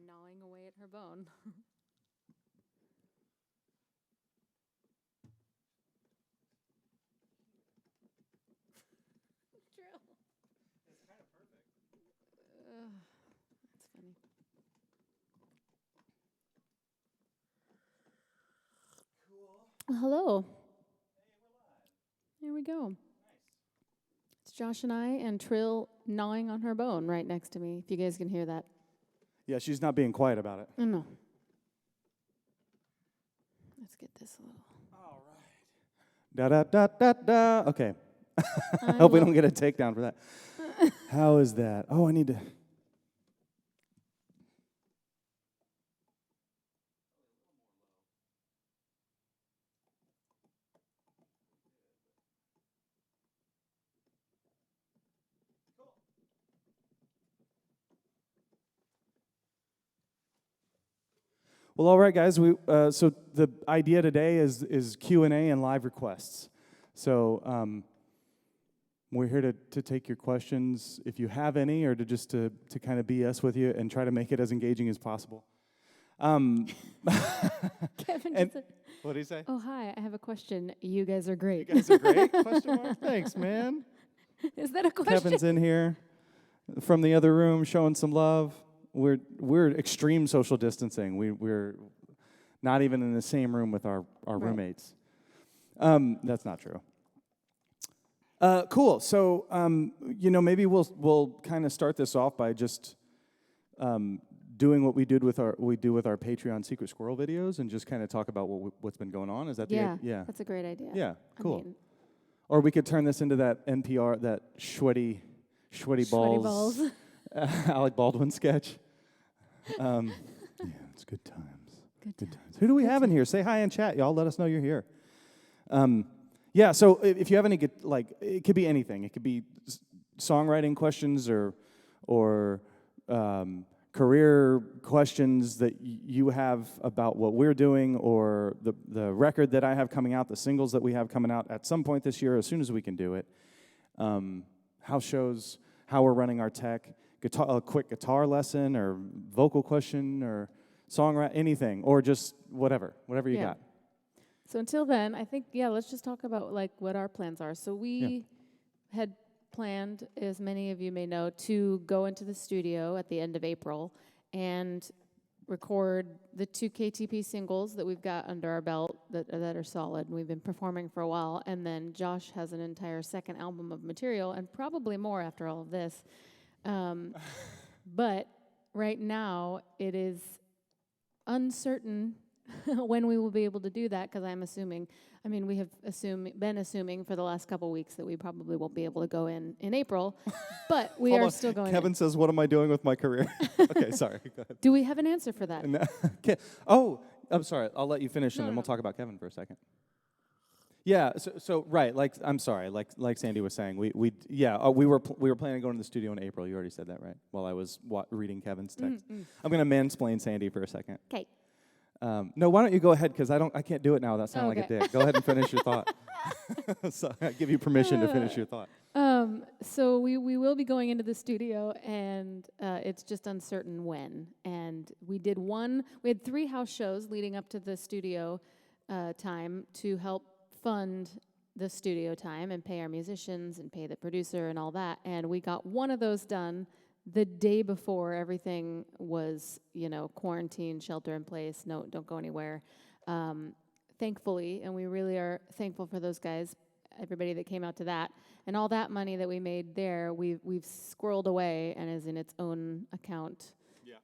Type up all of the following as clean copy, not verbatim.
gnawing away at her bone. Drill. It's kind of perfect. That's funny. Cool. Hello. Hey, we're live. There we go. Nice. It's Josh and I and Trill gnawing on her bone right next to me, if you guys can hear that. Yeah, she's not being quiet about it. Oh, no. Let's get this a little. All right. Da da da da da. Okay. I hope we don't get a takedown for that. How is that? Oh, I need to. Well, all right, guys. So the idea today is Q&A and live requests. So we're here to take your questions, if you have any, or to kind of BS with you and try to make it as engaging as possible. Kevin and, just said, what did he say? oh, hi, I have a question. You guys are great. You guys are great? Question mark? Thanks, man. Is that a question? Kevin's in here from the other room showing some love. We're extreme social distancing. We're not even in the same room with our Right. roommates. That's not true. Cool. So maybe we'll kind of start this off by just doing what we do with our Patreon Secret Squirrel videos and just kind of talk about what's been going on. Is that yeah? That's a great idea. Yeah, cool. I mean, Or we could turn this into that NPR, that sweaty balls. Alec Baldwin sketch. Yeah, it's good times. Good times. Who do we have in here? Say hi in chat, y'all. Let us know you're here. Yeah, so if you have any, it could be anything. It could be songwriting questions or career questions that you have about what we're doing, or the record that I have coming out, the singles that we have coming out at some point this year, as soon as we can do it. House shows, how we're running our tech, a quick guitar lesson, or vocal question, or songwriting, anything, or just whatever you got. So until then, I think, let's just talk about what our plans are. So we had planned, as many of you may know, to go into the studio at the end of April and record the 2 KTP singles that we've got under our belt that are solid, and we've been performing for a while. And then Josh has an entire second album of material, and probably more after all of this. But right now, it is uncertain when we will be able to do that, because we have been assuming for the last couple weeks that we probably won't be able to go in April, but we are still going. Kevin says, "What am I doing with my career?" Okay, sorry. Go ahead. Do we have an answer for that? Okay. Oh, I'm sorry. I'll let you finish, and then we'll talk about Kevin for a second. Yeah. So right. I'm sorry. Like Sandy was saying, we were planning on going to the studio in April. You already said that, right? While I was reading Kevin's text. I'm gonna mansplain Sandy for a second. Okay. No, why don't you go ahead, because I can't do it now. That sounds like a dick. Go ahead and finish your thought. So I give you permission to finish your thought. So we will be going into the studio, and it's just uncertain when. And we had 3 house shows leading up to the studio time to help fund the studio time and pay our musicians and pay the producer and all that. And we got one of those done the day before everything was, quarantine, shelter in place, no, don't go anywhere. Thankfully, and we really are thankful for those guys, everybody that came out to that. And all that money that we made there, we've squirreled away and is in its own account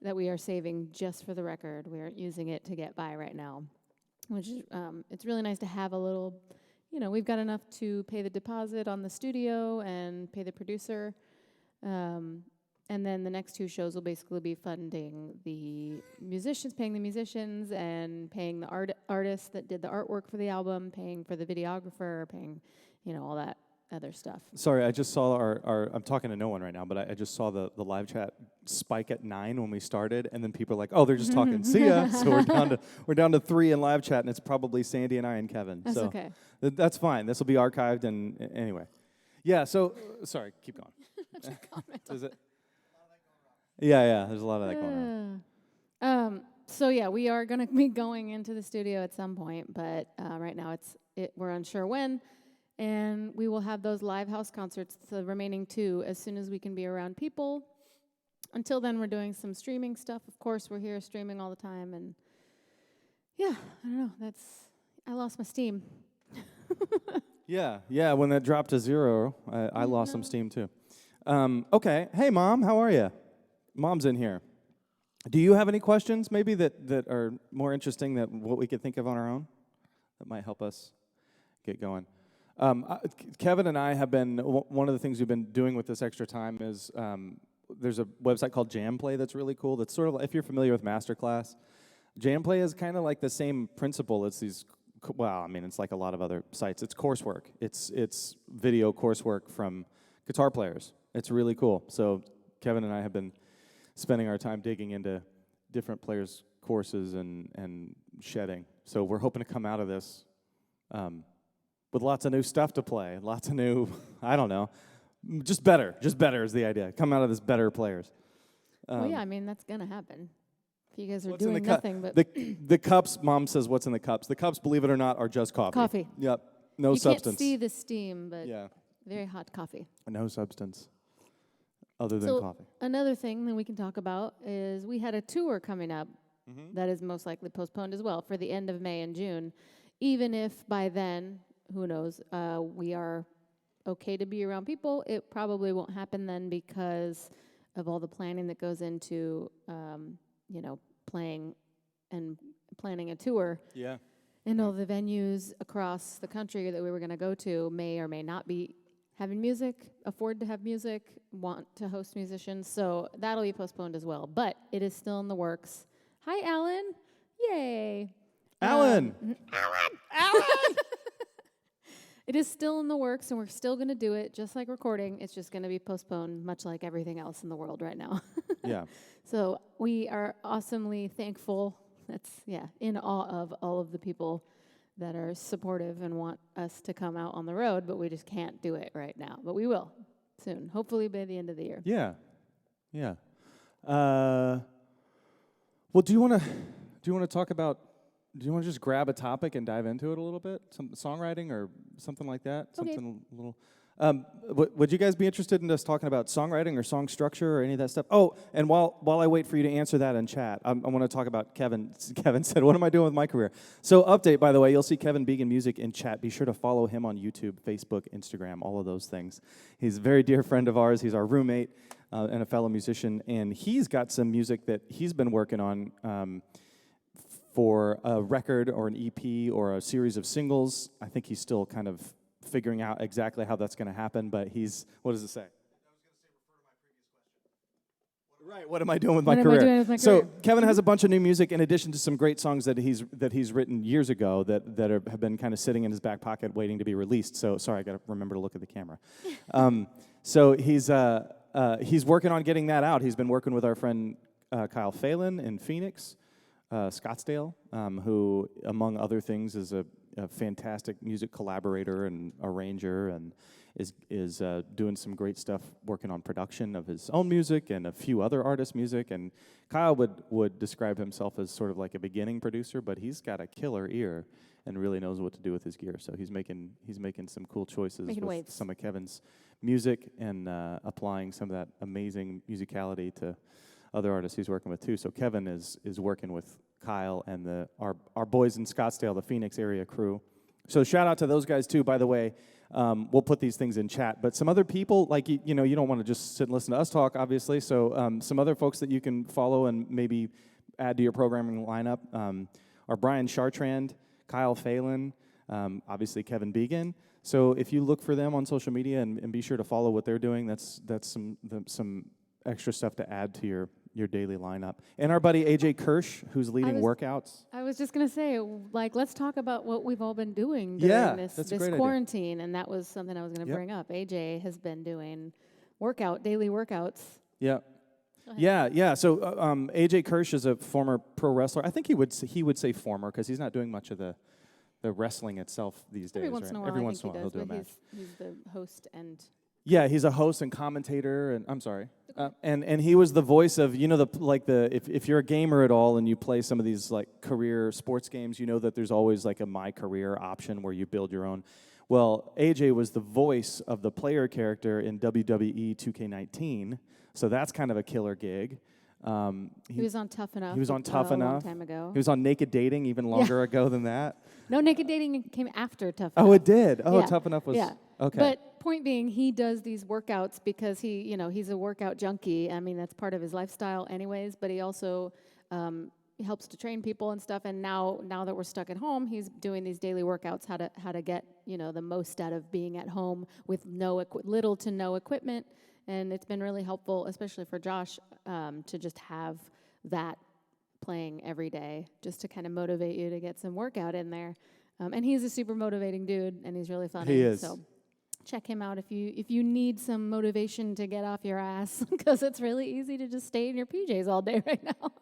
that we are saving just for the record. We aren't using it to get by right now, which is, it's really nice to have a little, we've got enough to pay the deposit on the studio and pay the producer. And then the next 2 shows will basically be funding the musicians, paying the musicians, and paying the artists that did the artwork for the album, paying for the videographer, paying, all that other stuff. Sorry, I just saw our I'm talking to no one right now, but I just saw the live chat spike at 9 when we started, and then people are like, oh, they're just talking. See ya. So we're down to 3 in live chat, and it's probably Sandy and I and Kevin. That's so okay. That's fine. This will be archived, and anyway. Yeah, so, sorry, keep going. Comment Is it? Yeah, there's a lot of that going on. So yeah, we are going to be going into the studio at some point, but right now we're unsure when. And we will have those live house concerts, the remaining 2, as soon as we can be around people. Until then, we're doing some streaming stuff. Of course, we're here streaming all the time. And yeah, I don't know. I lost my steam. Yeah. When that dropped to 0, I lost some steam too. Okay. Hey, Mom, how are you? Mom's in here. Do you have any questions maybe that are more interesting than what we could think of on our own that might help us get going? Kevin and I have been, one of the things we've been doing with this extra time is there's a website called Jamplay that's really cool. That's sort of, if you're familiar with Masterclass, Jamplay is kind of like the same principle. It's these, it's like a lot of other sites. It's coursework. It's video coursework from guitar players. It's really cool. So Kevin and I have been spending our time digging into different players' courses and shedding. So we're hoping to come out of this with lots of new stuff to play, lots of new, I don't know, just better is the idea. Come out of this better players. That's going to happen. If you guys are doing nothing but... The cups, Mom says, what's in the cups? The cups, believe it or not, are just coffee. Coffee. Yep, no substance. You can't see the steam, but very hot coffee. No substance other than coffee. Another thing that we can talk about is we had a tour coming up that is most likely postponed as well for the end of May and June. Even if by then, who knows, we are okay to be around people, it probably won't happen then because of all the planning that goes into, playing and planning a tour. Yeah. And all the venues across the country that we were going to go to may or may not be having music, afford to have music, want to host musicians. So that'll be postponed as well. But it is still in the works. Hi, Alan. Yay. Alan. Alan. It is still in the works, and we're still going to do it, just like recording. It's just going to be postponed, much like everything else in the world right now. Yeah. So we are awesomely thankful. In awe of all of the people that are supportive and want us to come out on the road, but we just can't do it right now. But we will soon, hopefully by the end of the year. Yeah. Well, do you want to talk about? Do you want to just grab a topic and dive into it a little bit? Some songwriting or something like that? Okay. Something a little. Would you guys be interested in us talking about songwriting or song structure or any of that stuff? Oh, and while I wait for you to answer that in chat, I want to talk about Kevin. Kevin said, what am I doing with my career? So update, by the way, you'll see Kevin Began Music in chat. Be sure to follow him on YouTube, Facebook, Instagram, all of those things. He's a very dear friend of ours. He's our roommate and a fellow musician, and he's got some music that he's been working on for a record or an EP or a series of singles. I think he's still kind of figuring out exactly how that's going to happen, but what does it say? Right, what am I doing with my career? So Kevin has a bunch of new music in addition to some great songs that he's written years ago that have been kind of sitting in his back pocket waiting to be released. So sorry, I got to remember to look at the camera. So he's working on getting that out. He's been working with our friend Kelle Phelan in Phoenix, Scottsdale, who, among other things, is a fantastic music collaborator and arranger, and is doing some great stuff, working on production of his own music and a few other artists' music. And Kyle would describe himself as sort of like a beginning producer, but he's got a killer ear and really knows what to do with his gear. So he's making some cool choices with waves. Some of Kevin's music and applying some of that amazing musicality to other artists he's working with too. So Kevin is working with Kyle and our boys in Scottsdale, the Phoenix area crew. So shout out to those guys too. By the way, we'll put these things in chat. But some other people, like you don't want to just sit and listen to us talk, obviously. So some other folks that you can follow and maybe add to your programming lineup are Brian Chartrand, Kelle Phelan, obviously Kevin Began. So if you look for them on social media and be sure to follow what they're doing, that's some extra stuff to add to your daily lineup. And our buddy AJ Kirsch, who's leading workouts. I was just going to say, let's talk about what we've all been doing during this quarantine, and that was something I was going to bring up. AJ has been doing daily workouts. Yeah. Yeah. So AJ Kirsch is a former pro wrestler. I think he would say former because he's not doing much of the wrestling itself these days. Every once in a while, Every once in a while, he'll do a match. He's the host and Yeah, he's a host and commentator, and I'm sorry, and he was the voice of if you're a gamer at all and you play some of these like career sports games, you know that there's always like a my career option where you build your own. Well, AJ was the voice of the player character in WWE 2K19, so that's kind of a killer gig. He was on Tough Enough. He was on Tough Enough. A long time ago. He was on Naked Dating even longer ago than that. No, Naked Dating came after Tough Enough. Oh, it did. Oh, yeah. Tough Enough was okay. But point being, he does these workouts because he's a workout junkie. I mean, that's part of his lifestyle, anyways. But he also he helps to train people and stuff. And now that we're stuck at home, he's doing these daily workouts, how to get the most out of being at home with little to no equipment. And it's been really helpful, especially for Josh, to just have that playing every day, just to kind of motivate you to get some workout in there. And he's a super motivating dude, and he's really funny. He is. So check him out if you need some motivation to get off your ass, because it's really easy to just stay in your PJs all day right now.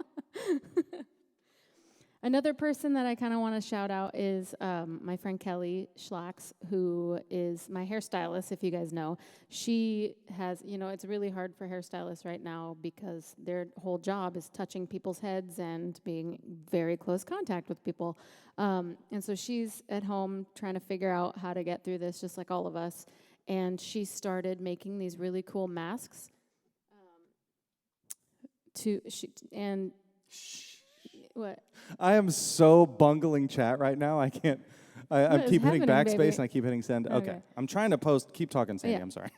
Another person that I kind of want to shout out is my friend Kelle Schlax, who is my hairstylist, if you guys know. She has, it's really hard for hairstylists right now because their whole job is touching people's heads and being very close contact with people. And so she's at home trying to figure out how to get through this, just like all of us. And she started making these really cool masks. What? I am so bungling chat right now. I can't. I keep hitting backspace baby? and I keep hitting send. Okay. I'm trying to post. Keep talking, Sandy. Yeah. I'm sorry.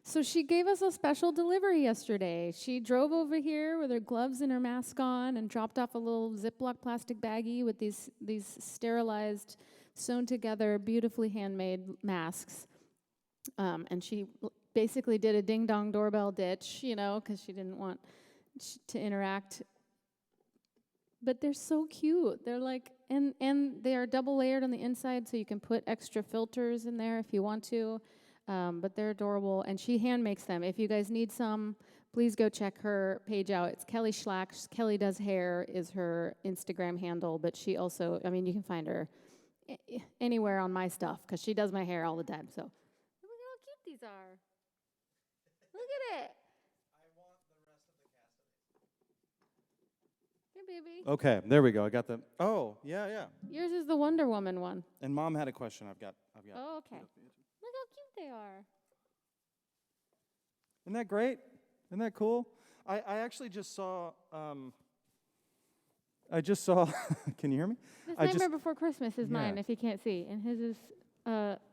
So she gave us a special delivery yesterday. She drove over here with her gloves and her mask on and dropped off a little Ziploc plastic baggie with these sterilized, sewn together, beautifully handmade masks. And she basically did a ding-dong doorbell ditch, because she didn't want to interact. But they're so cute. They're like, and they are double layered on the inside, so you can put extra filters in there if you want to. But they're adorable, and she hand makes them. If you guys need some, please go check her page out. It's Kelle Schlax. Kelle Does Hair is her Instagram handle, but she also, you can find her anywhere on my stuff because she does my hair all the time. So look at how cute these are. Look at it. Baby. Okay, there we go. I got the. Oh, yeah. Yours is the Wonder Woman one. And Mom had a question. I've got. Oh, okay. Look how cute they are. Isn't that great? Isn't that cool? I actually just saw. Can you hear me? This Nightmare Before Christmas is mine, if you can't see, and his is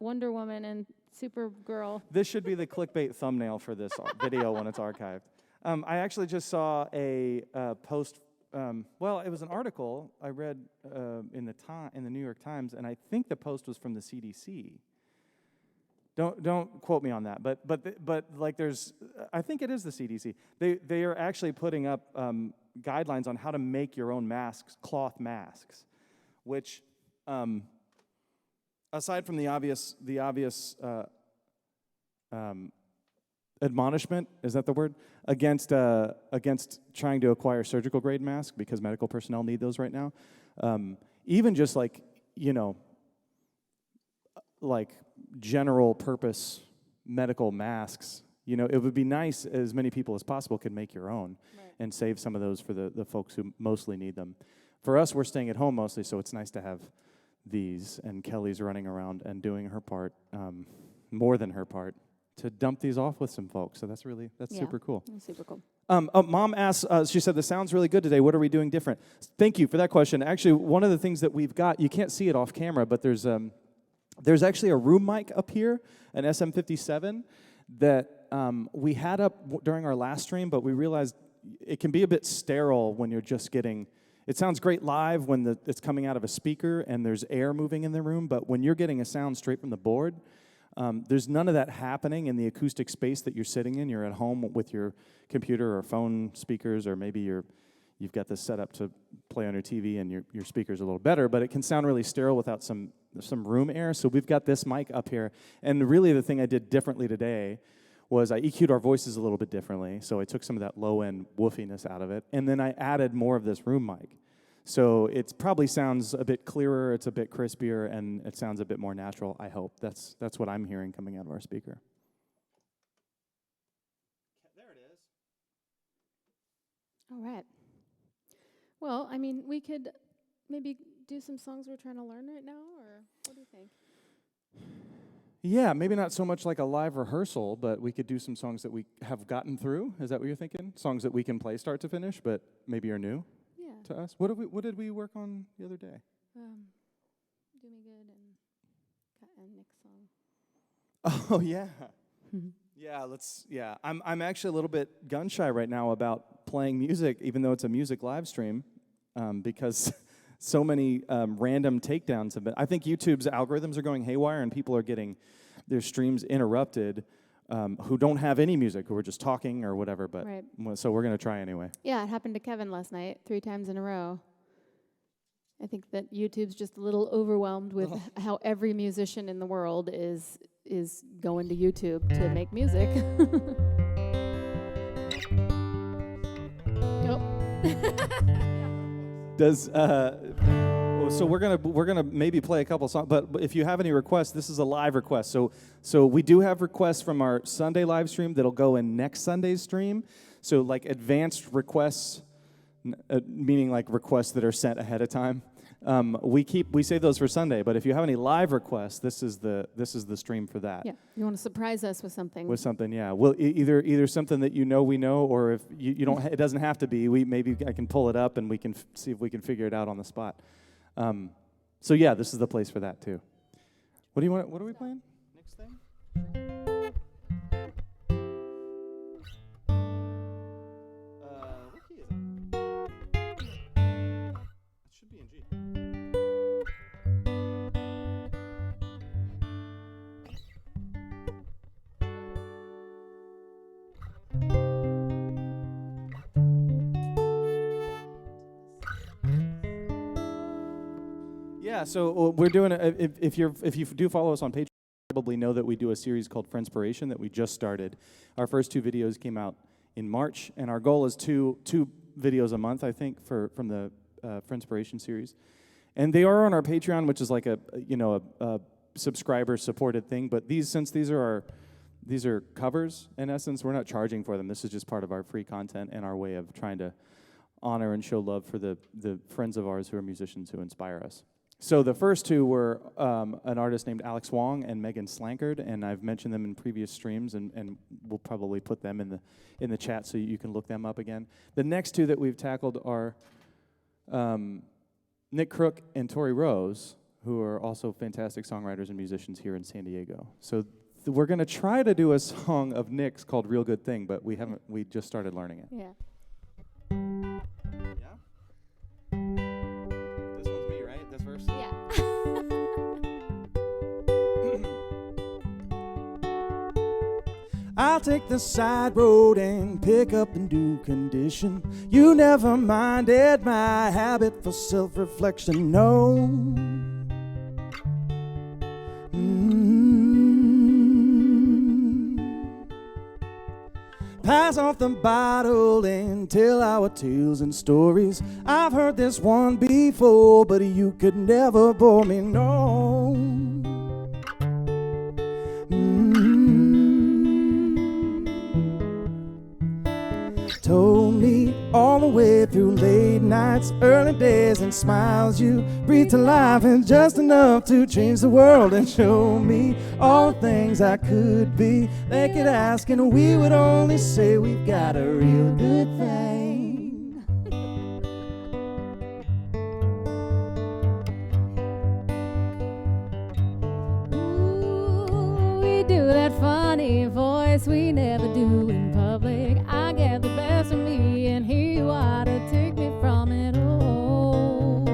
Wonder Woman and Supergirl. This should be the clickbait thumbnail for this video when it's archived. I actually just saw a post. It was an article I read in the New York Times, and I think the post was from the CDC. Don't quote me on that, but like I think it is the CDC. They are actually putting up guidelines on how to make your own masks, cloth masks, which aside from the obvious admonishment, is that the word, against trying to acquire surgical grade masks because medical personnel need those right now. Even just like general purpose medical masks, it would be nice as many people as possible could make your own and save some of those for the folks who mostly need them. For us, we're staying at home mostly, so it's nice to have these, and Kelly's running around and doing her part, more than her part, to dump these off with some folks. So that's super cool. That's super cool. Mom asked, she said, the sound's really good today. What are we doing different? Thank you for that question. Actually, one of the things that we've got, you can't see it off camera, but there's actually a room mic up here, an SM57, that we had up during our last stream, but we realized it can be a bit sterile when you're just getting, it sounds great live when it's coming out of a speaker and there's air moving in the room, but when you're getting a sound straight from the board, there's none of that happening in the acoustic space that you're sitting in. You're at home with your computer or phone speakers, or maybe you've got this set up to play on your TV and your speaker's a little better, but it can sound really sterile without some room air. So we've got this mic up here. And really the thing I did differently today was I EQ'd our voices a little bit differently. So I took some of that low-end woofiness out of it. And then I added more of this room mic. So it probably sounds a bit clearer, it's a bit crispier, and it sounds a bit more natural, I hope. That's what I'm hearing coming out of our speaker. There it is. All right. Well, I mean, we could maybe do some songs we're trying to learn right now, or what do you think? Yeah, maybe not so much like a live rehearsal, but we could do some songs that we have gotten through. Is that what you're thinking? Songs that we can play start to finish, but maybe are new to us? What did we work on the other day? Do Me Good and Nick's song. Oh, yeah. Yeah, I'm actually a little bit gun shy right now about playing music, even though it's a music live stream, because so many random takedowns have been. I think YouTube's algorithms are going haywire, and people are getting their streams interrupted who don't have any music, who are just talking or whatever. But so we're gonna try anyway. Yeah, it happened to Kevin last night 3 times in a row. I think that YouTube's just a little overwhelmed with how every musician in the world is going to YouTube to make music. So we're gonna maybe play a couple songs, but if you have any requests, this is a live request. So we do have requests from our Sunday live stream that'll go in next Sunday's stream. So like advanced requests, meaning like requests that are sent ahead of time. We save those for Sunday, but if you have any live requests, this is the stream for that. Yeah, you want to surprise us with something. With something, yeah. Well, either something that we know, or if you don't, it doesn't have to be. Maybe I can pull it up and we can see if we can figure it out on the spot. So yeah, this is the place for that too. What do you want? What are we playing? Next thing. What key is it? It should be in G. Yeah, so we're doing if you do follow us on Patreon, you probably know that we do a series called Friendspiration that we just started. Our first 2 videos came out in March, and our goal is two videos a month, I think, from the Friendspiration series. And they are on our Patreon, which is like a subscriber supported thing. But these are covers in essence. We're not charging for them. This is just part of our free content and our way of trying to honor and show love for the friends of ours who are musicians who inspire us. So the first 2 were an artist named Alex Wong and Megan Slankard, and I've mentioned them in previous streams, and we'll probably put them in the chat so you can look them up again. The next 2 that we've tackled are Nick Crook and Tori Roze, who are also fantastic songwriters and musicians here in San Diego. So we're going to try to do a song of Nick's called Real Good Thing, but we just started learning it. Yeah. Yeah. I'll take the side road and pick up in due condition. You never minded my habit for self-reflection, no. Pass off the bottle and tell our tales and stories. I've heard this one before, but you could never bore me, no. Told me all the way through late nights, early days and smiles. You breathe to life and just enough to change the world and show me all the things I could be. They could ask and we would only say we've got a real good thing. Ooh, we do that funny voice we never do in public. I get the best of me, and here you are to take me from it all.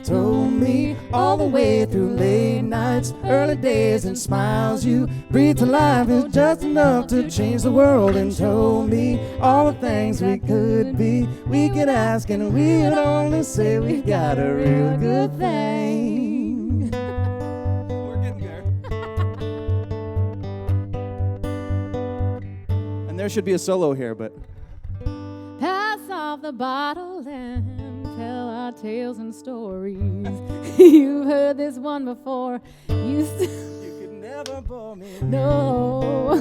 Told me all the way through late nights, early days and smiles. You breathe to life is just enough to change the world, and told me all the things we could be. We could ask and we would only say we got a real good thing. We're getting there. should be a solo here, but Pass off the bottle and tell our tales and stories. You've heard this one before. You could never bore me. No.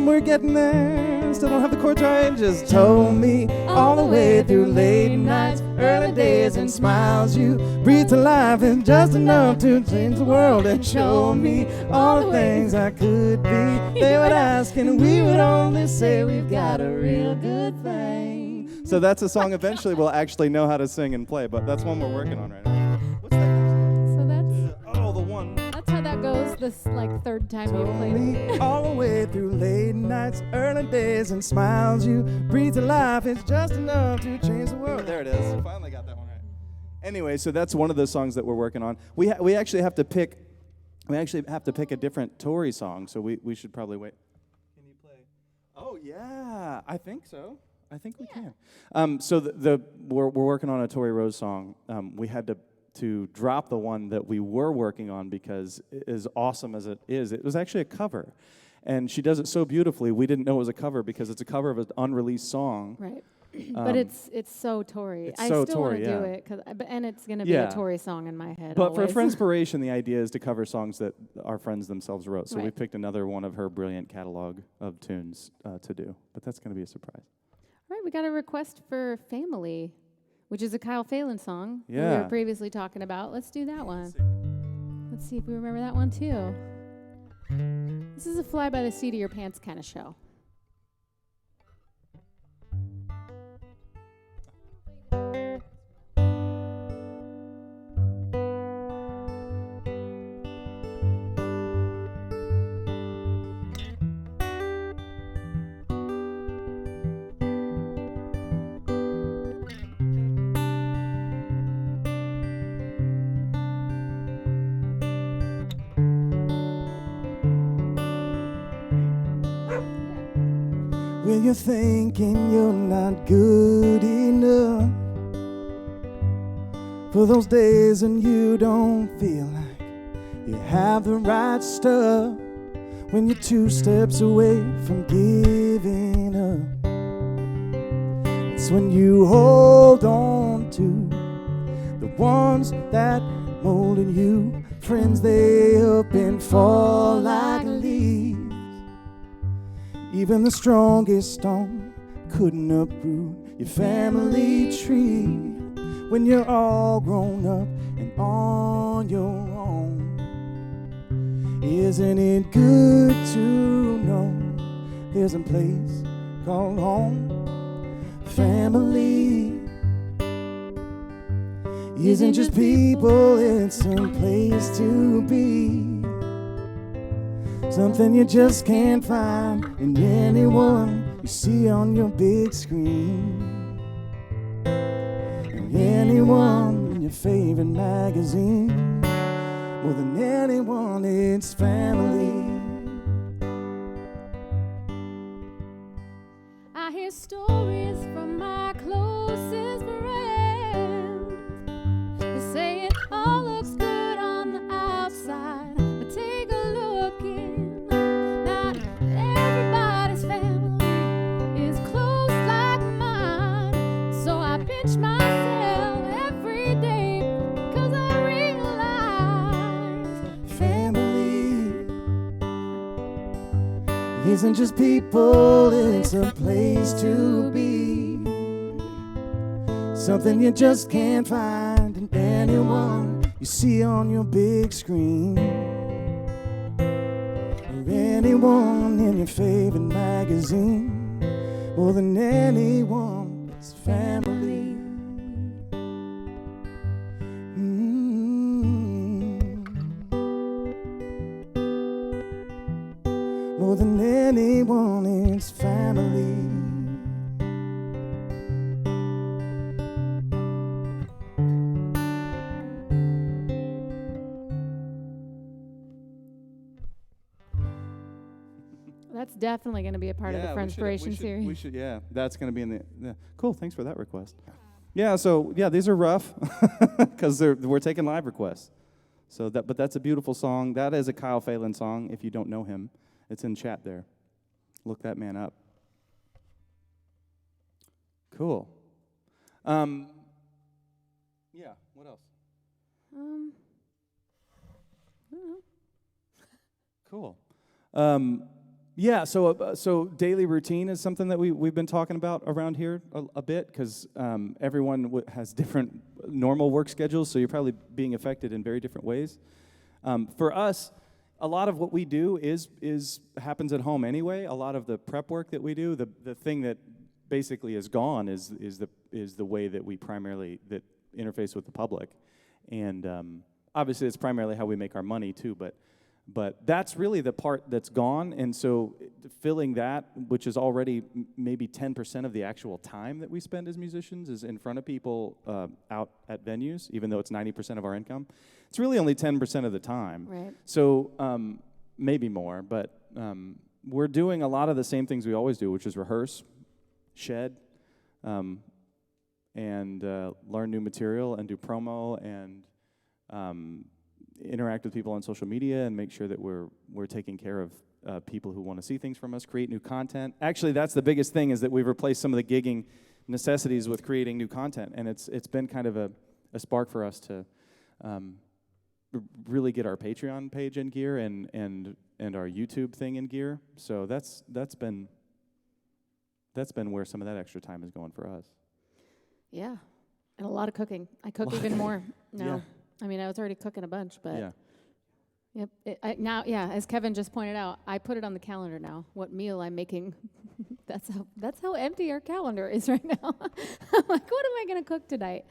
We're getting there. Still don't have the chord right. Just told me all the way through late nights, early days, and smiles you breathe to life is just enough to change the world and show me all the things I could be. They would ask, and we would only say we've got a real good thing. So that's a song eventually we'll actually know how to sing and play, but that's one we're working on right now. What's that? So that's The one. that's how that goes. This like third time you played Me it. all the way through late nights, early days, and smiles you breathe to life. It's just enough to change the world. There it is. Finally got that one right. Anyway, so that's one of the songs that we're working on. We actually have to pick. We actually have to pick a different Tori song. So we should probably wait. Can you play? Oh yeah, I think so. I think we can. So we're working on a Tori Roze song. We had to drop the one that we were working on because as awesome as it was actually a cover. And she does it so beautifully, we didn't know it was a cover because it's a cover of an unreleased song. Right. But it's so Tori. I so still want Tori, to do yeah. it, and it's going to be a Tori song in my head. But always. for inspiration, the idea is to cover songs that our friends themselves wrote. So we Right. picked another one of her brilliant catalog of tunes to do. But that's going to be a surprise. All right, we got a request for Family, which is a Kelle Phelan song that we Yeah. were previously talking about. Let's do that one. Let's see if we remember that one too. This is a fly by the seat of your pants kind of show. When you're thinking you're not good enough, for those days when you don't feel like you have the right stuff, when you're 2 steps away from giving up, it's when you hold on to the ones that molded you. Friends, they up and fall like leaves. Even the strongest stone couldn't uproot your family tree. When you're all grown up and on your own, isn't it good to know there's a place called home? Family isn't just people, it's a place to be. Something you just can't find in anyone you see on your big screen, and anyone in your favorite magazine. More than anyone, it's family. I hear stories from my closest friends. They say it all looks good on the outside, but take a look in. Not everybody's family is close like mine, so I pinch myself every day, 'cause I realize Family isn't just people, it's a place to be. Something you just can't find in anyone you see on your big screen, or anyone in your favorite magazine. More than anyone, it's family. More than anyone, it's family. that's definitely going to be a part of the Friendspiration series. We should, yeah. That's going to be in the. Cool. Thanks for that request. Yeah. So yeah, these are rough because we're taking live requests. But that's a beautiful song. That is a Kelle Phelan song. If you don't know him, it's in chat there. Look that man up. Cool. Yeah. What else? I don't know. Cool. Yeah. So daily routine is something that we've been talking about around here a bit because everyone has different normal work schedules, so you're probably being affected in very different ways. For us, a lot of what we do happens at home anyway. A lot of the prep work that we do, the thing that basically is gone is the way that we primarily interface with the public, and obviously it's primarily how we make our money too. But that's really the part that's gone, and so filling that, which is already maybe 10% of the actual time that we spend as musicians, is in front of people out at venues, even though it's 90% of our income. It's really only 10% of the time. Right. So maybe more, but we're doing a lot of the same things we always do, which is rehearse, shed, and learn new material and do promo and interact with people on social media and make sure that we're taking care of people who want to see things from us, create new content. Actually, that's the biggest thing, is that we've replaced some of the gigging necessities with creating new content, and it's been kind of a spark for us to really get our Patreon page in gear and our YouTube thing in gear. So that's been where some of that extra time is going for us. Yeah, and a lot of cooking. I cook even more now. Yeah. I mean, I was already cooking a bunch, but Yeah. yep. Now, as Kevin just pointed out, I put it on the calendar now. What meal I'm making? That's how empty our calendar is right now. I'm like, what am I going to cook tonight?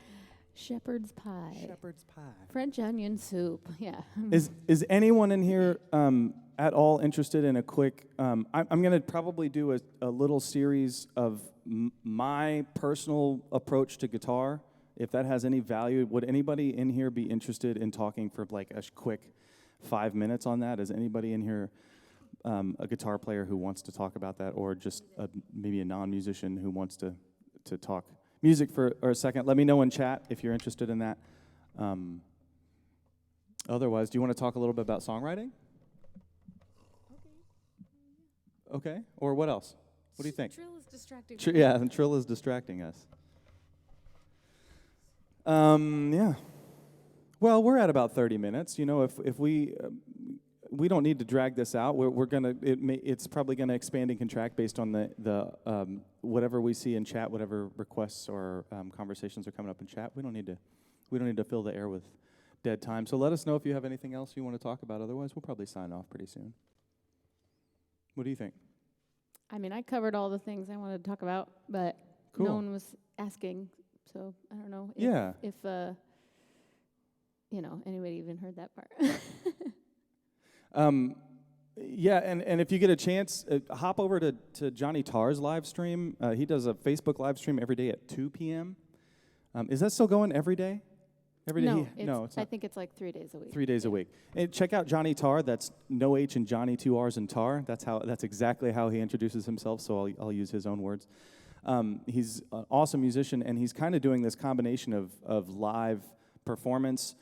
Shepherd's pie. Shepherd's pie. French onion soup. Yeah. Is anyone in here at all interested in a quick? I'm going to probably do a little series of my personal approach to guitar. If that has any value, would anybody in here be interested in talking for like a quick 5 minutes on that? Is anybody in here a guitar player who wants to talk about that, or just maybe a non-musician who wants to talk music for a second? Let me know in chat if you're interested in that. Otherwise, do you want to talk a little bit about songwriting? Okay. Or what else? What do you think? Trill is distracting. Yeah, and Trill is distracting us. Yeah. Well, we're at about 30 minutes. You know, if we don't need to drag this out. It's probably gonna expand and contract based on the whatever we see in chat, whatever requests or conversations are coming up in chat. We don't need to fill the air with dead time. So let us know if you have anything else you want to talk about. Otherwise, we'll probably sign off pretty soon. What do you think? I mean, I covered all the things I wanted to talk about, but Cool. no one was asking, so I don't know if anybody even heard that part. Yeah, and if you get a chance, hop over to Johnny Tarr's live stream. He does a Facebook live stream every day at 2 p.m. Is that still going every day? Every day? No, it's not. I think it's like 3 days a week. 3 days a week. And check out Johnny Tarr. That's no H in Johnny, 2 R's in Tar. That's exactly how he introduces himself. So I'll use his own words. He's an awesome musician, and he's kind of doing this combination of live performance,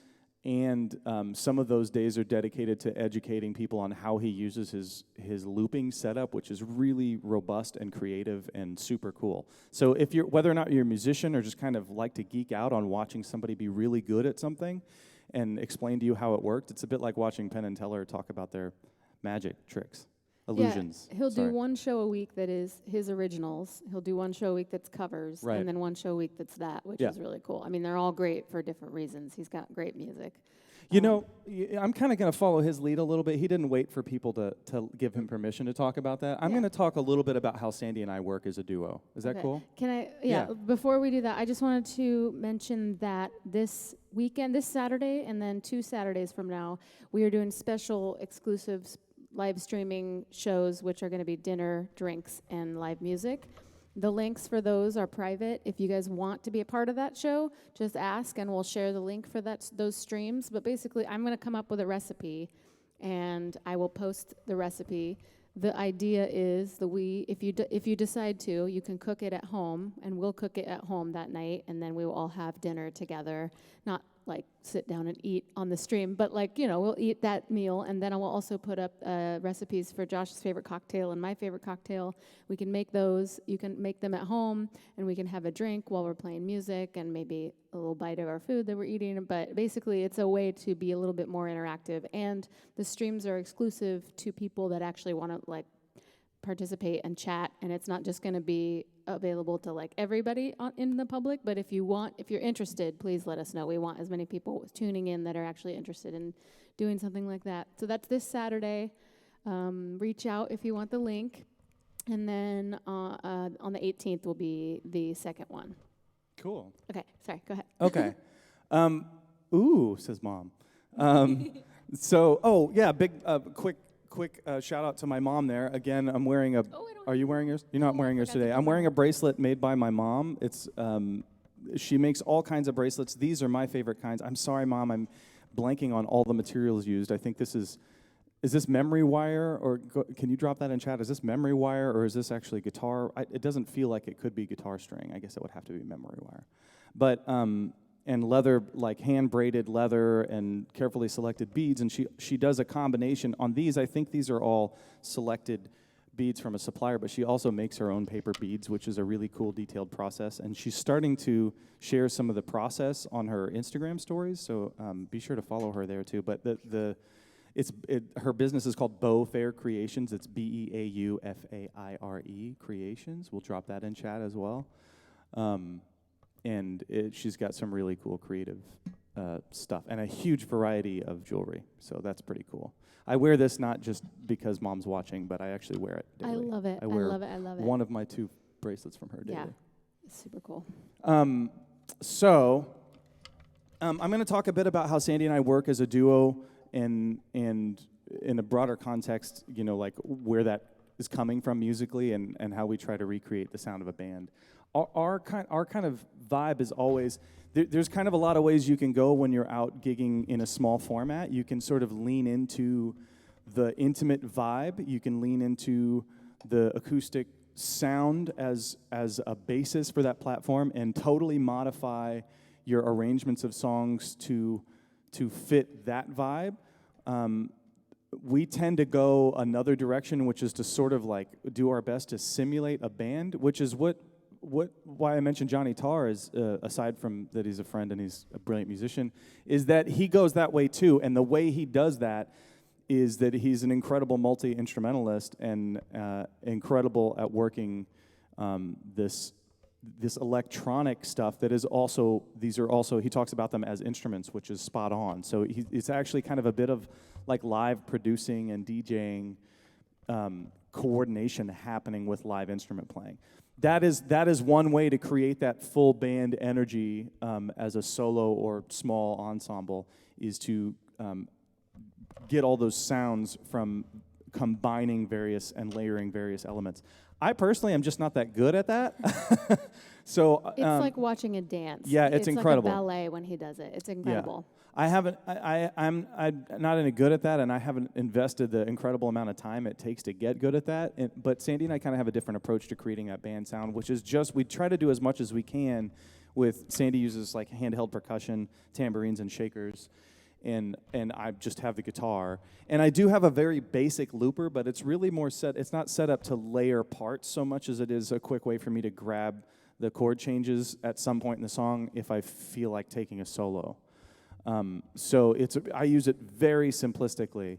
and some of those days are dedicated to educating people on how he uses his looping setup, which is really robust and creative and super cool. So whether or not you're a musician or just kind of like to geek out on watching somebody be really good at something and explain to you how it worked, it's a bit like watching Penn and Teller talk about their magic tricks. Illusions. Yeah, he'll do one show a week that is his originals. He'll do one show a week that's covers, right. And then one show a week that's that, which is really cool. I mean, they're all great for different reasons. He's got great music. You know, I'm kind of going to follow his lead a little bit. He didn't wait for people to give him permission to talk about that. I'm going to talk a little bit about how Sandy and I work as a duo. Is that cool? Can I? Yeah. Before we do that, I just wanted to mention that this weekend, this Saturday, and then 2 Saturdays from now, we are doing special exclusive live streaming shows, which are going to be dinner, drinks, and live music. The links for those are private. If you guys want to be a part of that show, just ask, and we'll share the link for those streams. But basically, I'm going to come up with a recipe, and I will post the recipe. The idea is if you decide to, you can cook it at home, and we'll cook it at home that night, and then we will all have dinner together. Not like sit down and eat on the stream, but like, you know, we'll eat that meal, and then I will also put up recipes for Josh's favorite cocktail and my favorite cocktail. We can make those. You can make them at home, and we can have a drink while we're playing music and maybe a little bite of our food that we're eating. But basically, it's a way to be a little bit more interactive, and the streams are exclusive to people that actually want to like participate and chat, and it's not just going to be available to like everybody in the public, but if you're interested, please let us know. We want as many people tuning in that are actually interested in doing something like that. So that's this Saturday. Reach out if you want the link, and then on the 18th will be the second one. Cool. Okay, sorry, go ahead. Okay. Ooh, says Mom. Big, quick shout out to my mom there. Again, I'm wearing a. Are you wearing yours? You're not wearing yours today. I'm wearing a bracelet made by my mom. It's she makes all kinds of bracelets. These are my favorite kinds. I'm sorry, Mom. I'm blanking on all the materials used. I think this is this memory wire, or can you drop that in chat? Is this memory wire, or is this actually guitar? It doesn't feel like it could be guitar string. I guess it would have to be memory wire. But and leather, like hand-braided leather and carefully selected beads, and she does a combination. On these, I think these are all selected beads from a supplier, but she also makes her own paper beads, which is a really cool, detailed process, and she's starting to share some of the process on her Instagram stories, so be sure to follow her there too. But her business is called Beau Faire Creations. It's BEAUFAIRE Creations. We'll drop that in chat as well. And she's got some really cool creative stuff and a huge variety of jewelry. So that's pretty cool. I wear this not just because Mom's watching, but I actually wear it daily. I love it. I love it. I love it. One of my 2 bracelets from her daily. Yeah, it's super cool. I'm going to talk a bit about how Sandy and I work as a duo, and in a broader context, you know, like where that is coming from musically, and how we try to recreate the sound of a band. Our kind of vibe is always, there's kind of a lot of ways you can go when you're out gigging in a small format. You can sort of lean into the intimate vibe. You can lean into the acoustic sound as a basis for that platform and totally modify your arrangements of songs to fit that vibe. We tend to go another direction, which is to sort of like do our best to simulate a band, which is why I mentioned Johnny Tarr is, aside from that he's a friend and he's a brilliant musician, is that he goes that way too. And the way he does that is that he's an incredible multi-instrumentalist and incredible at working this electronic stuff that is also, he talks about them as instruments, which is spot on. So it's actually kind of a bit of like live producing and DJing coordination happening with live instrument playing. That is one way to create that full band energy as a solo or small ensemble, is to get all those sounds from combining various and layering various elements. I personally am just not that good at that. So it's like watching a dance. Yeah, it's incredible. Like a ballet when he does it. It's incredible. Yeah. I'm not good at that, and I haven't invested the incredible amount of time it takes to get good at that. But Sandy and I kind of have a different approach to creating that band sound, which is just we try to do as much as we can. With Sandy uses like handheld percussion, tambourines and shakers, and I just have the guitar. And I do have a very basic looper, but it's really more it's not set up to layer parts so much as it is a quick way for me to grab the chord changes at some point in the song if I feel like taking a solo. So I use it very simplistically,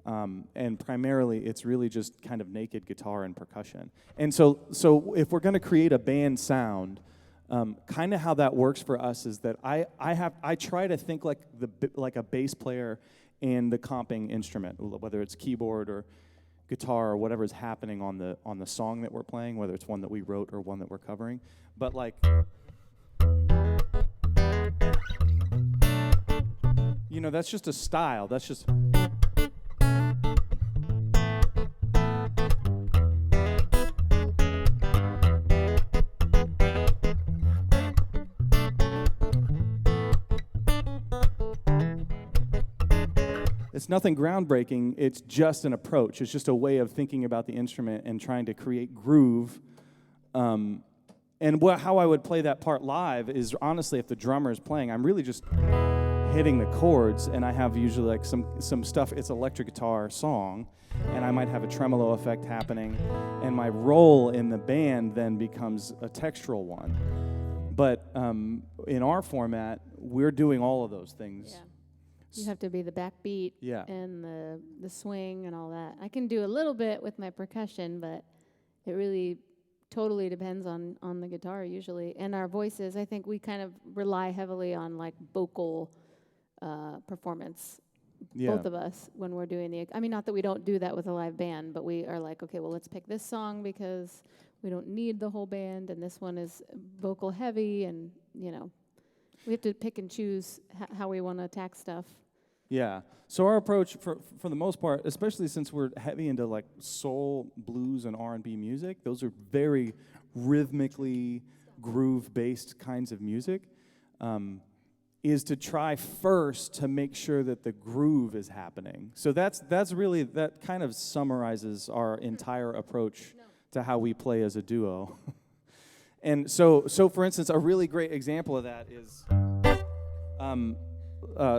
and primarily it's really just kind of naked guitar and percussion. And so if we're going to create a band sound, kind of how that works for us is that I try to think like a bass player and the comping instrument, whether it's keyboard or guitar or whatever is happening on the song that we're playing, whether it's one that we wrote or one that we're covering, but like. You know, that's just a style. That's just. It's nothing groundbreaking. It's just an approach. It's just a way of thinking about the instrument and trying to create groove. And how I would play that part live is honestly, if the drummer is playing, I'm really just. hitting the chords, and I have usually like some stuff. It's electric guitar song, and I might have a tremolo effect happening, and my role in the band then becomes a textural one. But in our format, we're doing all of those things. Yeah. You have to be the backbeat and the swing and all that. I can do a little bit with my percussion, but it really totally depends on the guitar usually. And our voices, I think we kind of rely heavily on like vocal performance, both of us, when we're doing I mean, not that we don't do that with a live band, but we are like, okay, well, let's pick this song because we don't need the whole band, and this one is vocal heavy, and, you know, we have to pick and choose how we want to attack stuff. Yeah. So our approach, for the most part, especially since we're heavy into like soul, blues, and R&B music, those are very rhythmically groove-based kinds of music, is to try first to make sure that the groove is happening. So that's really, that kind of summarizes our entire approach to how we play as a duo. And so for instance, a really great example of that is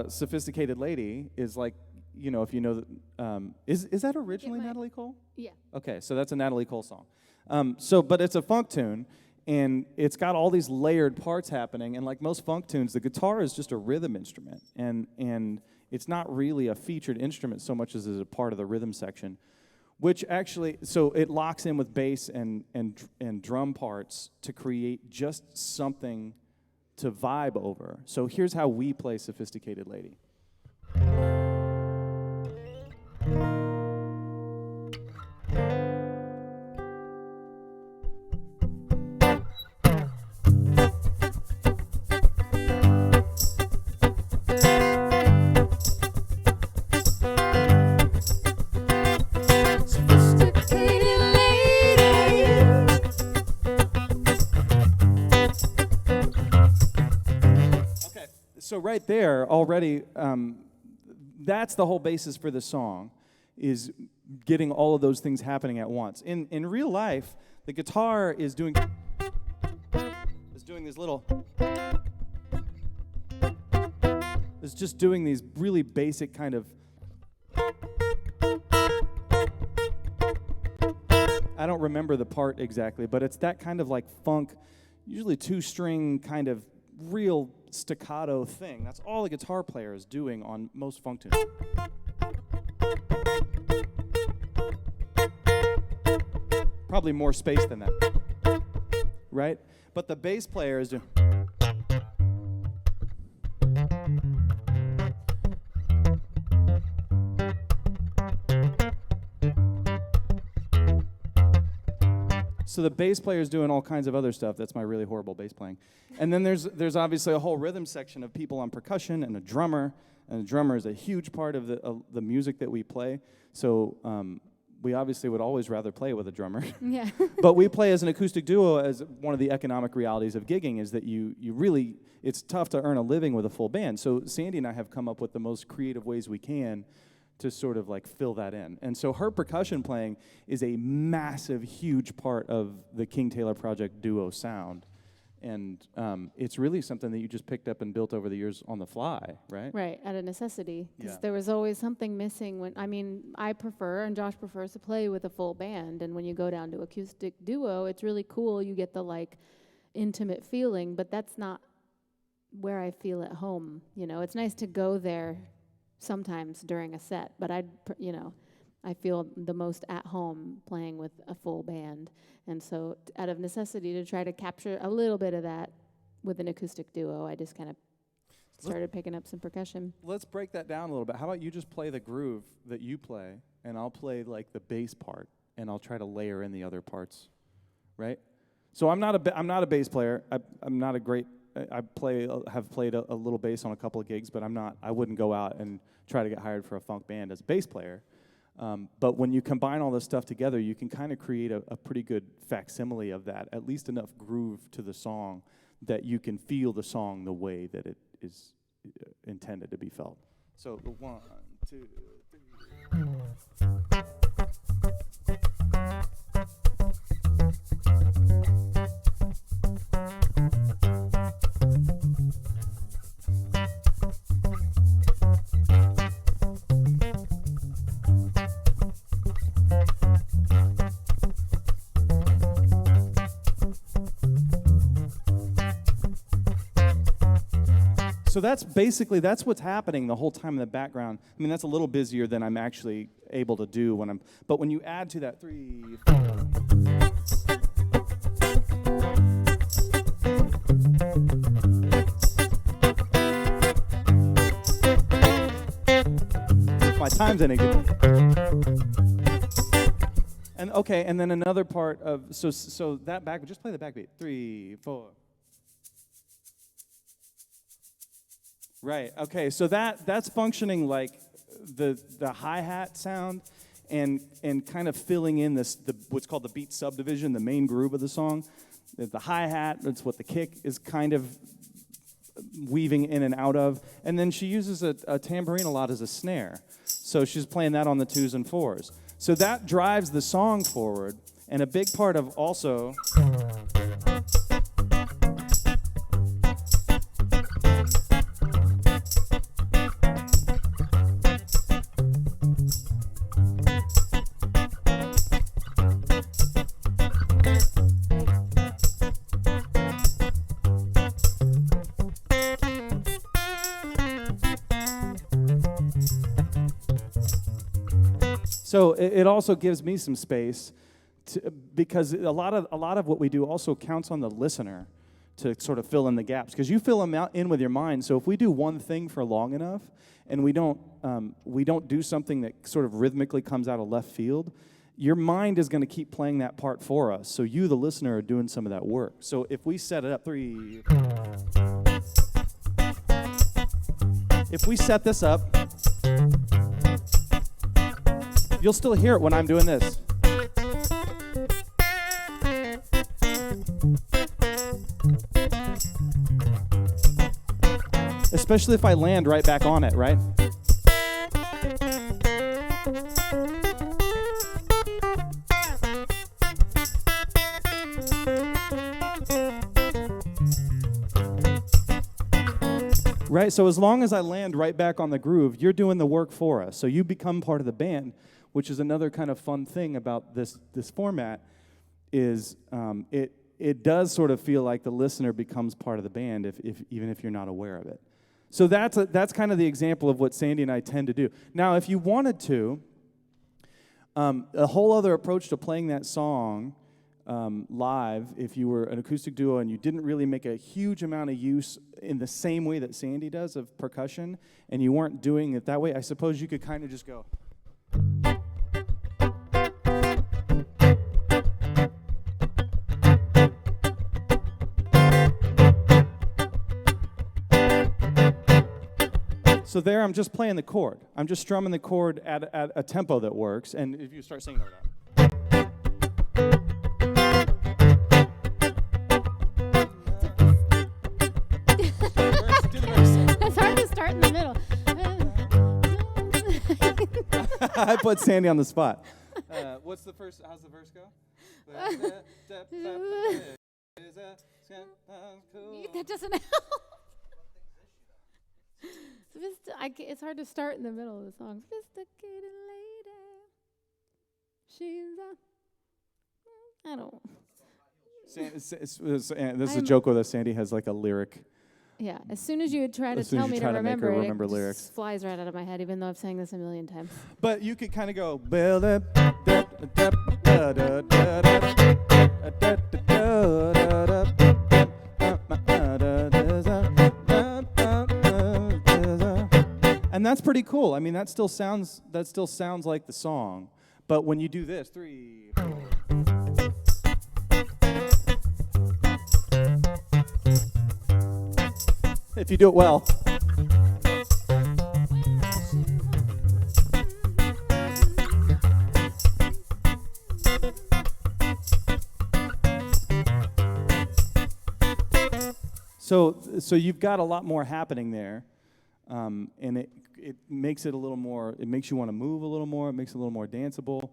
Sophisticated Lady is like, you know, if you know that, is that originally Natalie Cole? Yeah. Okay, so that's a Natalie Cole song. But it's a funk tune, and it's got all these layered parts happening, and like most funk tunes, the guitar is just a rhythm instrument, and it's not really a featured instrument so much as is a part of the rhythm section, which actually, so it locks in with bass and drum parts to create just something to vibe over. So here's how we play Sophisticated Lady. So right there, already, that's the whole basis for the song, is getting all of those things happening at once. In real life, the guitar is doing these little, is just doing these really basic kind of, I don't remember the part exactly, but it's that kind of like funk, usually two-string kind of real staccato thing. That's all the guitar player is doing on most funk tunes. Probably more space than that, right? But the bass player is doing. So the bass player is doing all kinds of other stuff. That's my really horrible bass playing. And then there's obviously a whole rhythm section of people on percussion and a drummer. And the drummer is a huge part of the music that we play. So we obviously would always rather play with a drummer. Yeah. But we play as an acoustic duo as one of the economic realities of gigging is that you really, it's tough to earn a living with a full band. So Sandy and I have come up with the most creative ways we can to sort of like fill that in. And so her percussion playing is a massive, huge part of the King Taylor Project duo sound. And it's really something that you just picked up and built over the years on the fly, right? Right, out of necessity. Because Yeah. there was always something missing when, I mean, I prefer, and Josh prefers to play with a full band. And when you go down to acoustic duo, it's really cool. You get the like intimate feeling, but that's not where I feel at home. You know, it's nice to go there sometimes during a set, but I feel the most at home playing with a full band. And so out of necessity to try to capture a little bit of that with an acoustic duo, I just kind of started picking up some percussion. Let's break that down a little bit. How about you just play the groove that you play, and I'll play like the bass part, and I'll try to layer in the other parts, right? So I'm not a bass player. I'm not a great. Have played a little bass on a couple of gigs, but I wouldn't go out and try to get hired for a funk band as a bass player. But when you combine all this stuff together, you can kind of create a pretty good facsimile of that, at least enough groove to the song that you can feel the song the way that it is intended to be felt. So 1, 2, 3. So that's what's happening the whole time in the background. I mean, that's a little busier than I'm actually able to do but when you add to that 3, 4. My time's any good. And then another part of so that back, just play the backbeat. 3, 4. Right. Okay. So that's functioning like the hi-hat sound, and kind of filling in what's called the beat subdivision, the main groove of the song. The hi-hat, that's what the kick is kind of weaving in and out of, and then she uses a tambourine a lot as a snare. So she's playing that on the 2s and 4s. So that drives the song forward, and a big part of also. So it also gives me some space because a lot of what we do also counts on the listener to sort of fill in the gaps, because you fill them in with your mind. So if we do one thing for long enough and we don't do something that sort of rhythmically comes out of left field, your mind is going to keep playing that part for us. So you, the listener, are doing some of that work. So if we set it up 3, if we set this up, you'll still hear it when I'm doing this. Especially if I land right back on it, right? Right, so as long as I land right back on the groove, you're doing the work for us. So you become part of the band, which is another kind of fun thing about this format, is it does sort of feel like the listener becomes part of the band, even if you're not aware of it. So that's kind of the example of what Sandy and I tend to do. Now, if you wanted to, a whole other approach to playing that song live, if you were an acoustic duo and you didn't really make a huge amount of use in the same way that Sandy does of percussion, and you weren't doing it that way, I suppose you could kind of just go. So there I'm just playing the chord. I'm just strumming the chord at a tempo that works, and if you start singing over that. It's hard to start in the middle. I put Sandy on the spot. How's the verse go? That doesn't help. It's hard to start in the middle of the song. Sophisticated lady, she's I don't. This is a joke with us. Sandy has like a lyric. Yeah, as soon as you would try to tell me to remember it, it lyrics. just flies right out of my head, even though I've sang this a million times. But you could kind of go. And that's pretty cool. I mean, that still sounds like the song. But when you do this, 3, 4. If you do it well. So you've got a lot more happening there, and it makes it a little more. It makes you want to move a little more. It makes it a little more danceable.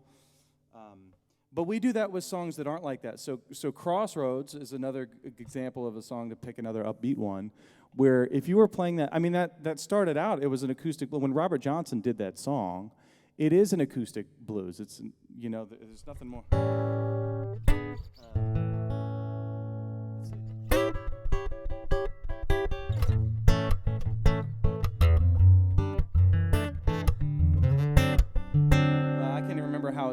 But we do that with songs that aren't like that. So Crossroads is another example of a song, to pick another upbeat one, where if you were playing that, I mean, that started out, it was an acoustic. When Robert Johnson did that song, it is an acoustic blues. It's, there's nothing more.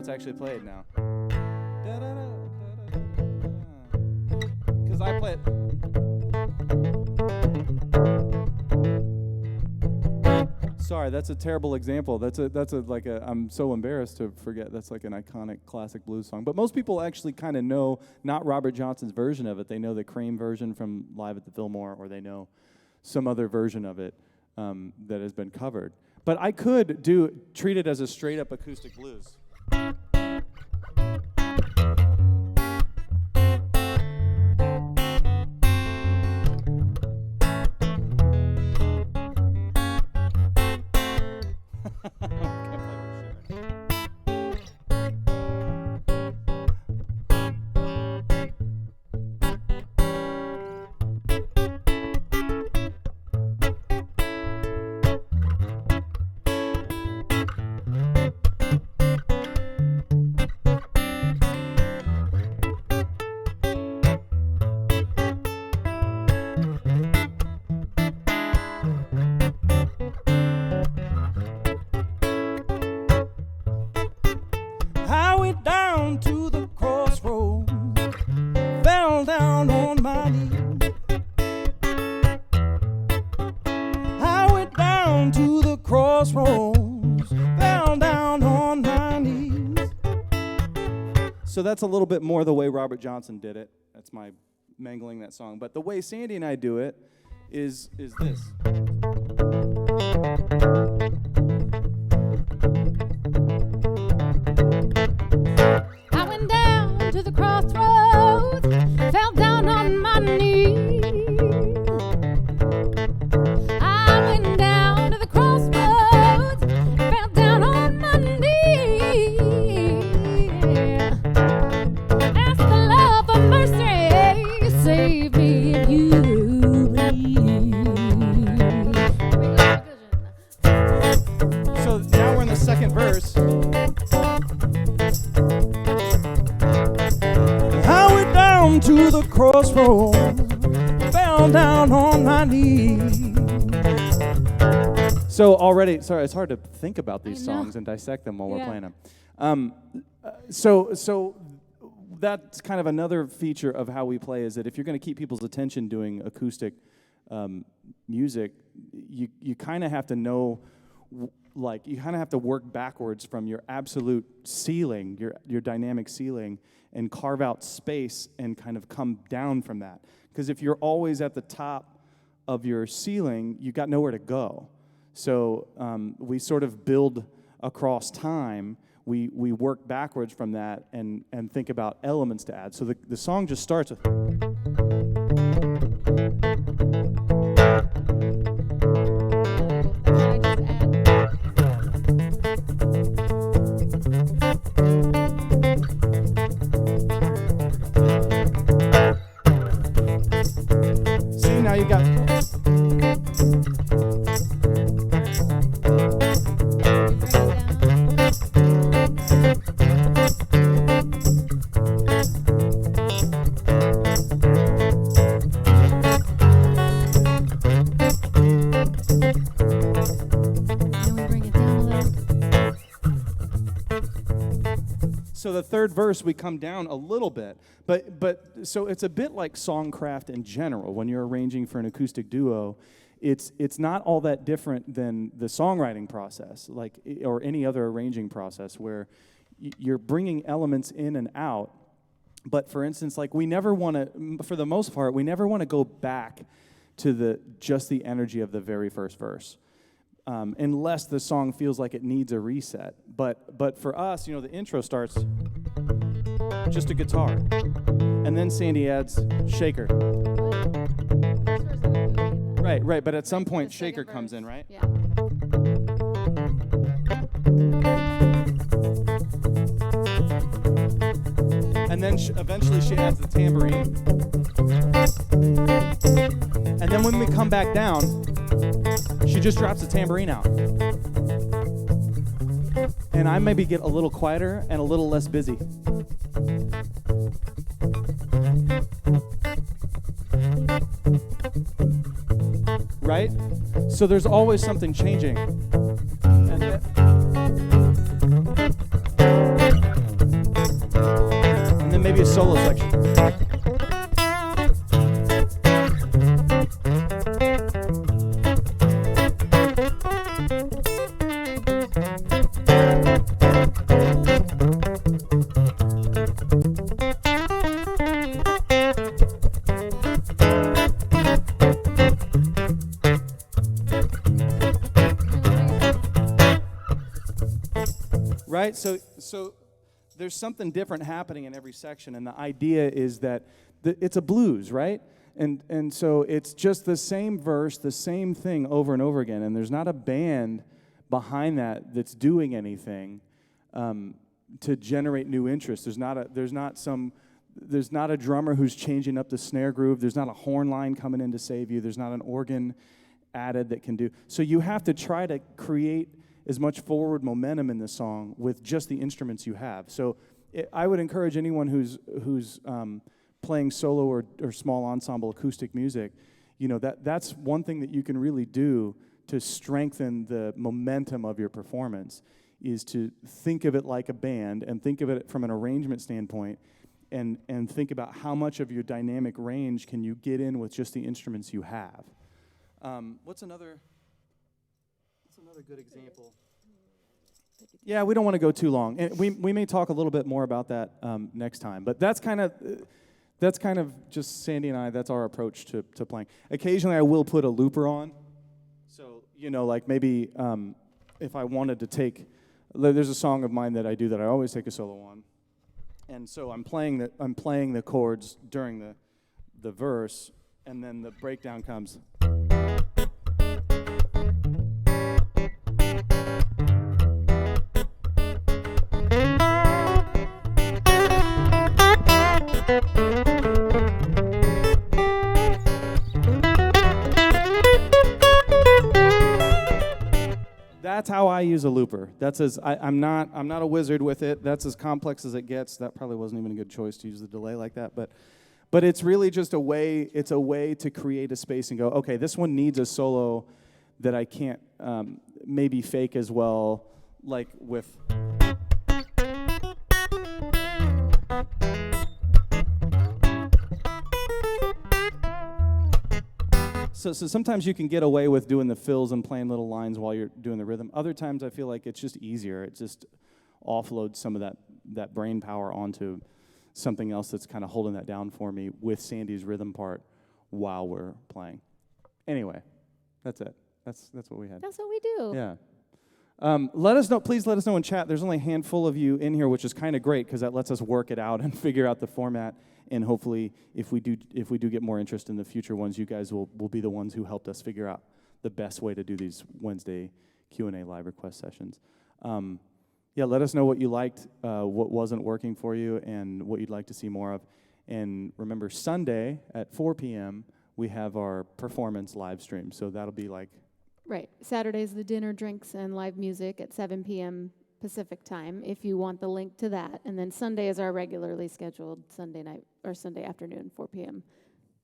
it's actually played now. Because I play it. Sorry, that's a terrible example. That's a I'm so embarrassed to forget. That's like an iconic classic blues song. But most people actually kind of know not Robert Johnson's version of it. They know the Cream version from Live at the Fillmore, or they know some other version of it that has been covered. But I could treat it as a straight up acoustic blues. Down to the crossroads, fell down on my knees. I went down to the crossroads, fell down on my knees. So that's a little bit more the way Robert Johnson did it. That's my mangling that song. But the way Sandy and I do it is this. To the crossroads, fell down on my knees. I went down to the crossroads, fell down on my knees. Ask the Lord for mercy, save me if you please. So now we're in the second verse. To the crossroads, fell down on my knees. So already, sorry, it's hard to think about these songs and dissect them while we're playing them. So that's kind of another feature of how we play, is that if you're going to keep people's attention doing acoustic music, you kind of have to know, like, you kind of have to work backwards from your absolute ceiling, your dynamic ceiling, and carve out space and kind of come down from that. Because if you're always at the top of your ceiling, you got nowhere to go. So we sort of build across time. We work backwards from that and think about elements to add. So the song just starts with... Now you got... So the third verse, we come down a little bit, but so it's a bit like Songcraft in general. When you're arranging for an acoustic duo, it's not all that different than the songwriting process, like, or any other arranging process, where you're bringing elements in and out. But for instance, like, we never want to, for the most part, we never want to go back to just the energy of the very first verse. Unless the song feels like it needs a reset. But for us, the intro starts just a guitar. And then Sandy adds shaker. Right, but at some point shaker comes in, right? Yeah. And then eventually she adds the tambourine. And then when we come back down, she just drops the tambourine out. And I maybe get a little quieter and a little less busy. Right? So there's always something changing. And maybe a solo section. Right? So there's something different happening in every section, and the idea is that it's a blues, right? And so it's just the same verse, the same thing over and over again, and there's not a band behind that that's doing anything to generate new interest. There's not a drummer who's changing up the snare groove. There's not a horn line coming in to save you. There's not an organ added that can do. So you have to try to create as much forward momentum in the song with just the instruments you have. So I would encourage anyone who's playing solo or small ensemble acoustic music, that's one thing that you can really do to strengthen the momentum of your performance, is to think of it like a band and think of it from an arrangement standpoint, and think about how much of your dynamic range can you get in with just the instruments you have. What's another good example? Yeah, we don't want to go too long. And we may talk a little bit more about that next time. But that's kind of just Sandy and I, that's our approach to playing. Occasionally I will put a looper on. So, like maybe if I wanted to take, there's a song of mine that I do that I always take a solo on. And so I'm playing the chords during the verse, and then the breakdown comes. That's how I use a looper. I'm not a wizard with it. That's as complex as it gets. That probably wasn't even a good choice to use the delay like that, but it's really just a way to create a space and go, okay, this one needs a solo that I can't maybe fake as well, like with. So sometimes you can get away with doing the fills and playing little lines while you're doing the rhythm. Other times I feel like it's just easier. It just offloads some of that brain power onto something else that's kind of holding that down for me with Sandy's rhythm part while we're playing. Anyway, that's it. That's what we had. That's what we do. Yeah. Please let us know in chat. There's only a handful of you in here, which is kind of great because that lets us work it out and figure out the format. And hopefully, if we do get more interest in the future ones, you guys will be the ones who helped us figure out the best way to do these Wednesday Q&A live request sessions. Let us know what you liked, what wasn't working for you, and what you'd like to see more of. And remember, Sunday at 4 p.m., we have our performance live stream. So that'll be like... Right. Saturday's the dinner, drinks, and live music at 7 p.m. Pacific time, if you want the link to that. And then Sunday is our regularly scheduled Sunday night or Sunday afternoon, 4 p.m.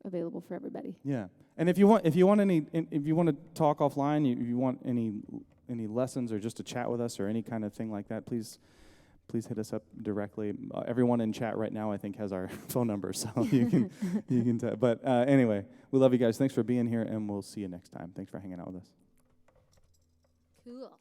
available for everybody. Yeah. And if you want to talk offline, if you want any lessons or just to chat with us or any kind of thing like that, please hit us up directly. Everyone in chat right now, I think, has our phone number, so you can. But anyway, we love you guys. Thanks for being here, and we'll see you next time. Thanks for hanging out with us. Cool.